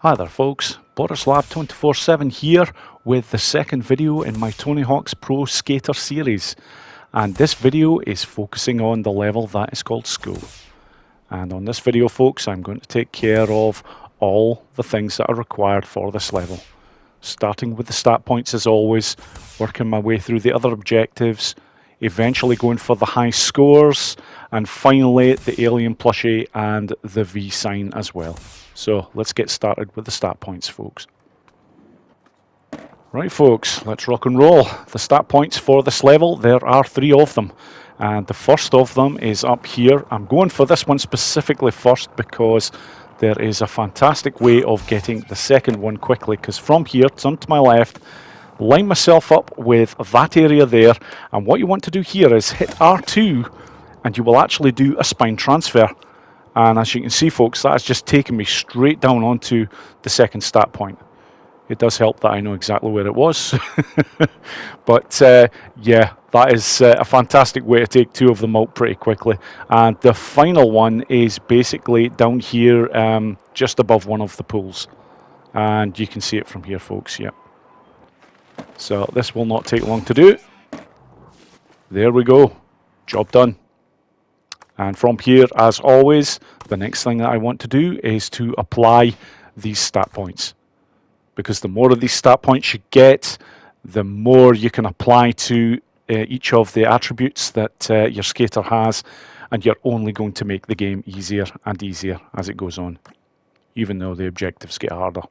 Hi there folks, Borislav 24/7 here with the second video in my Tony Hawk's Pro Skater series, and this video is focusing on the level that is called School. And on this video folks, I'm going to take care of all the things that are required for this level, starting with the stat points as always, working my way through the other objectives, eventually going for the high scores, and finally the alien plushie and the V sign as well. So let's get started with the stat points, folks. Right folks, let's rock and roll. The stat points for this level, there are 3 of them. And the first of them is up here. I'm going for this one specifically first because there is a fantastic way of getting the second one quickly, because from here, turn to my left, line myself up with that area there, and what you want to do here is hit R2 and you will actually do a spine transfer. And as you can see folks, that has just taken me straight down onto the second stat point. It does help that I know exactly where it was. But yeah, that is a fantastic way to take 2 of them out pretty quickly. And the final one is basically down here, just above one of the pools. And you can see it from here folks, yep. So this will not take long to do. There we go, job done. And from here, as always, the next thing that I want to do is to apply these stat points. Because the more of these stat points you get, the more you can apply to each of the attributes that your skater has, and you're only going to make the game easier and easier as it goes on, even though the objectives get harder.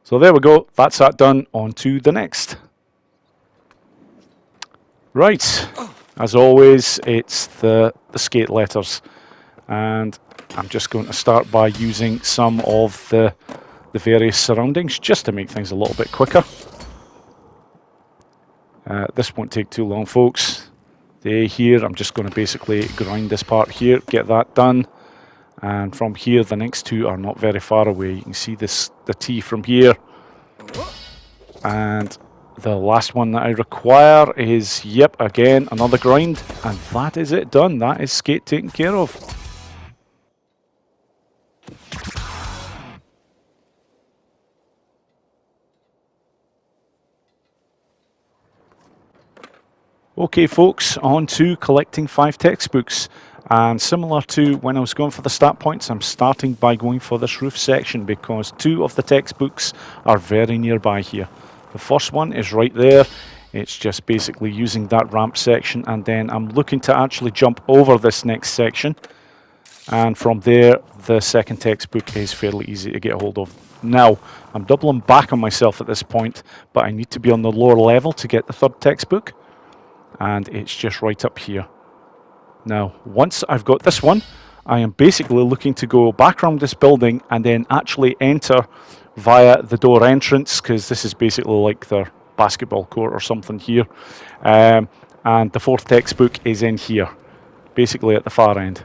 So there we go, that's that done. On to the next. Right. As always, it's the skate letters, and I'm just going to start by using some of the various surroundings just to make things a little bit quicker. This won't take too long folks. The A here, I'm just going to basically grind this part here, get that done, and from here the next 2 are not very far away. You can see this, the T from here, and the last one that I require is, yep, again, another grind, and that is it done. That is skate taken care of. Okay folks, on to collecting 5 textbooks. And similar to when I was going for the stat points, I'm starting by going for this roof section because 2 of the textbooks are very nearby here. The first one is right there. It's just basically using that ramp section, and then I'm looking to actually jump over this next section. And from there, the second textbook is fairly easy to get a hold of. Now, I'm doubling back on myself at this point, but I need to be on the lower level to get the 3rd textbook. And it's just right up here. Now, once I've got this one, I am basically looking to go back around this building and then actually enter via the door entrance, because this is basically like their basketball court or something here. And the 4th textbook is in here, basically at the far end.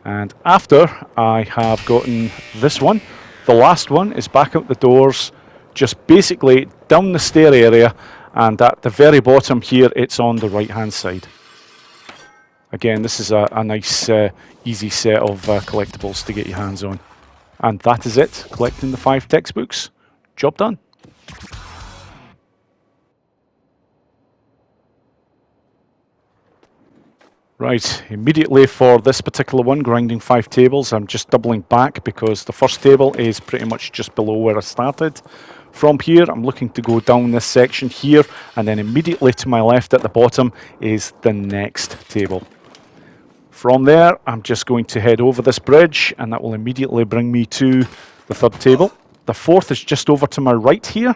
And after I have gotten this one, the last one is back out the doors, just basically down the stair area, and at the very bottom here, it's on the right hand side. Again, this is a nice easy set of collectibles to get your hands on. And that is it, collecting the 5 textbooks. Job done. Right, immediately for this particular one, grinding 5 tables, I'm just doubling back because the first table is pretty much just below where I started. From here, I'm looking to go down this section here, and then immediately to my left at the bottom is the next table. From there, I'm just going to head over this bridge, and that will immediately bring me to the 3rd table. The 4th is just over to my right here.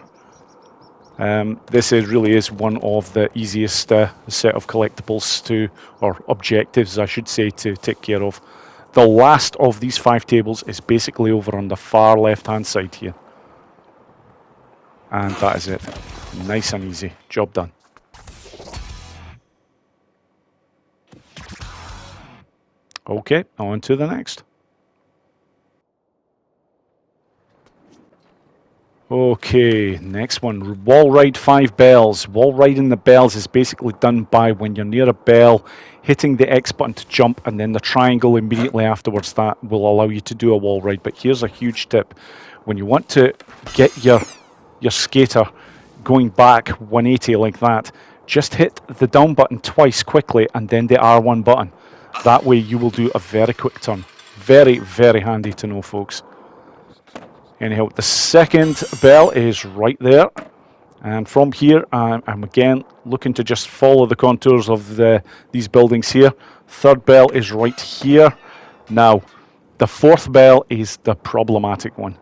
This really is one of the easiest set of collectibles to, or objectives I should say, to take care of. The last of these 5 tables is basically over on the far left hand side here. And that is it. Nice and easy. Job done. Okay, on to the next. Okay, next one. Wallride 5 bells. Wall riding the bells is basically done by when you're near a bell, hitting the X button to jump, and then the triangle immediately afterwards. That will allow you to do a wall ride. But here's a huge tip. When you want to get your skater going back 180 like that, just hit the down button twice quickly and then the R1 button. That way you will do a very quick turn. Very, very handy to know, folks. Anyhow, the second bell is right there. And from here, I'm again looking to just follow the contours of these buildings here. Third bell is right here. Now, the fourth bell is the problematic one.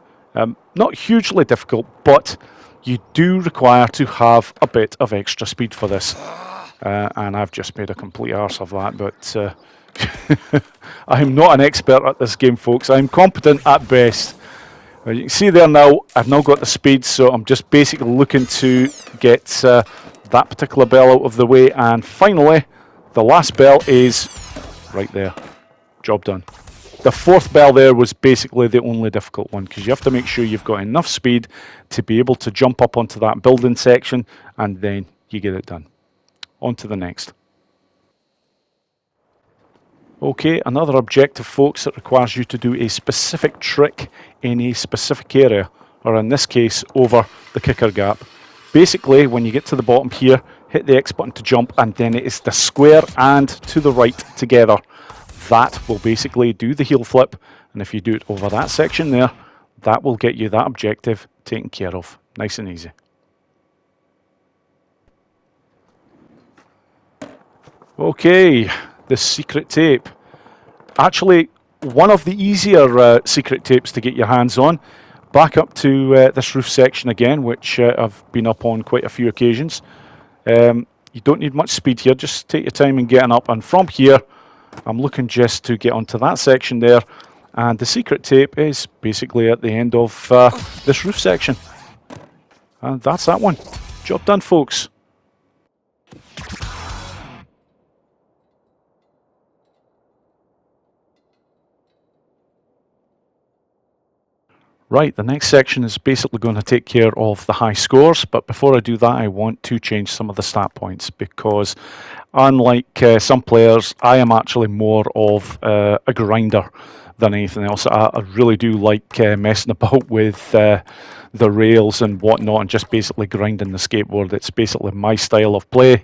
Not hugely difficult, but you do require to have a bit of extra speed for this. And I've just made a complete arse of that, but I'm not an expert at this game, folks. I'm competent at best. You can see there now, I've now got the speed, so I'm just basically looking to get that particular bell out of the way. And finally, the last bell is right there. Job done. The fourth bell there was basically the only difficult one, because you have to make sure you've got enough speed to be able to jump up onto that building section, and then you get it done. On to the next. Okay, another objective, folks, that requires you to do a specific trick in a specific area, or in this case, over the kicker gap. Basically, when you get to the bottom here, hit the X button to jump, and then it is the square and to the right together. That will basically do the heel flip, and if you do it over that section there, that will get you that objective taken care of. Nice and easy. Okay, the secret tape. Actually, one of the easier secret tapes to get your hands on. Back up to this roof section again, which I've been up on quite a few occasions. You don't need much speed here, just take your time in getting up, and from here, I'm looking just to get onto that section there, and the secret tape is basically at the end of this roof section. And that's that one. Job done, folks. Right, the next section is basically going to take care of the high scores, but before I do that, I want to change some of the stat points, because unlike some players, I am actually more of a grinder than anything else. I really do like messing about with the rails and whatnot, and just basically grinding the skateboard. It's basically my style of play.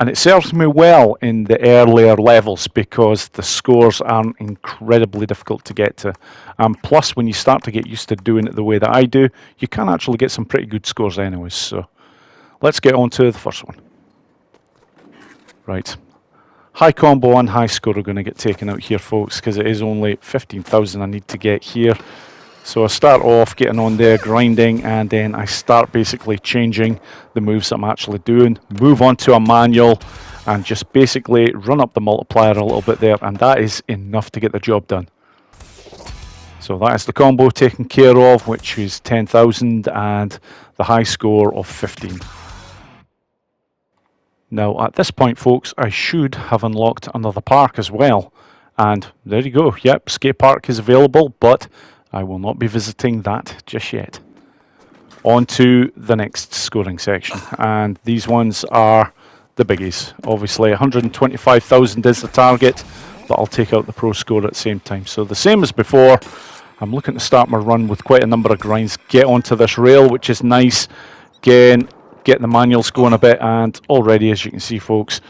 And it serves me well in the earlier levels, because the scores aren't incredibly difficult to get to. Plus, when you start to get used to doing it the way that I do, you can actually get some pretty good scores anyways. So let's get on to the first one. Right. High combo and high score are going to get taken out here, folks, because it is only 15,000 I need to get here. So I start off getting on there, grinding, and then I start basically changing the moves I'm actually doing. Move on to a manual and just basically run up the multiplier a little bit there, and that is enough to get the job done. So that is the combo taken care of, which is 10,000 and the high score of 15. Now at this point, folks, I should have unlocked another park as well. And there you go. Yep, skate park is available, but I will not be visiting that just yet. On to the next scoring section, and these ones are the biggies. Obviously 125,000 is the target, but I'll take out the pro score at the same time. So the same as before, I'm looking to start my run with quite a number of grinds, get onto this rail, which is nice. Again, get the manuals going a bit, and already, as you can see, folks,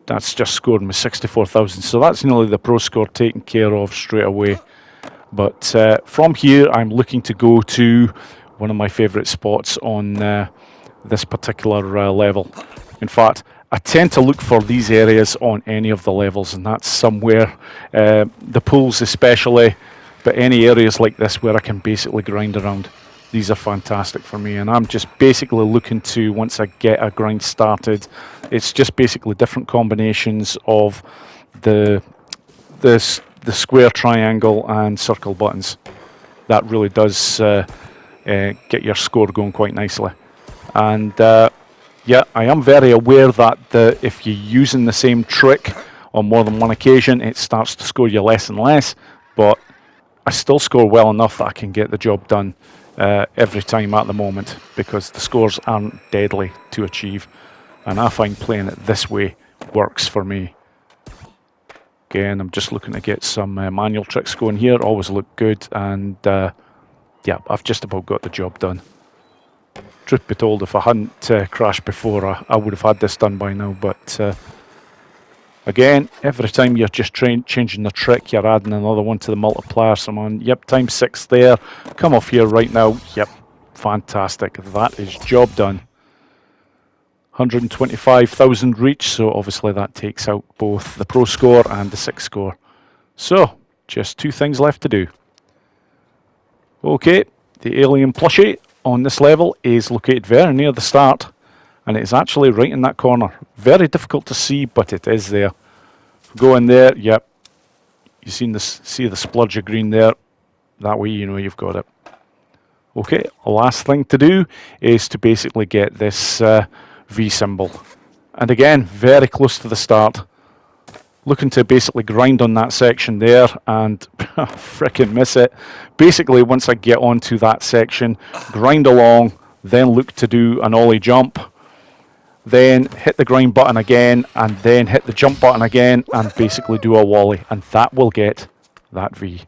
that's just scored me 64,000. So that's nearly the pro score taken care of straight away. But from here, I'm looking to go to one of my favourite spots on this particular level. In fact, I tend to look for these areas on any of the levels, and that's somewhere, the pools especially, but any areas like this where I can basically grind around. These are fantastic for me, and I'm just basically looking to, once I get a grind started, it's just basically different combinations of the square, triangle and circle buttons. That really does get your score going quite nicely. And yeah, I am very aware that if you're using the same trick on more than one occasion, it starts to score you less and less, but I still score well enough that I can get the job done every time at the moment, because the scores aren't deadly to achieve, and I find playing it this way works for me. Again, I'm just looking to get some manual tricks going here, always look good, and yeah, I've just about got the job done. Truth be told, if I hadn't crashed before, I would have had this done by now, but again, every time you're just changing the trick, you're adding another one to the multiplier. So I'm on, yep, times 6 there. Come off here right now. Yep, fantastic. That is job done. 125,000 reach, so obviously that takes out both the pro score and the 6 score. So, just 2 things left to do. Okay, the alien plushie on this level is located very near the start, and it is actually right in that corner. Very difficult to see, but it is there. Go in there, yep. You see the splurge of green there. That way you know you've got it. Okay, last thing to do is to basically get this V symbol. And again, very close to the start. Looking to basically grind on that section there and frickin' miss it. Basically, once I get onto that section, grind along, then look to do an ollie jump. Then hit the grind button again, and then hit the jump button again, and basically do a wally, and that will get that V.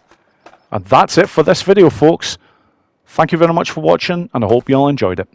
And that's it for this video, folks. Thank you very much for watching, and I hope you all enjoyed it.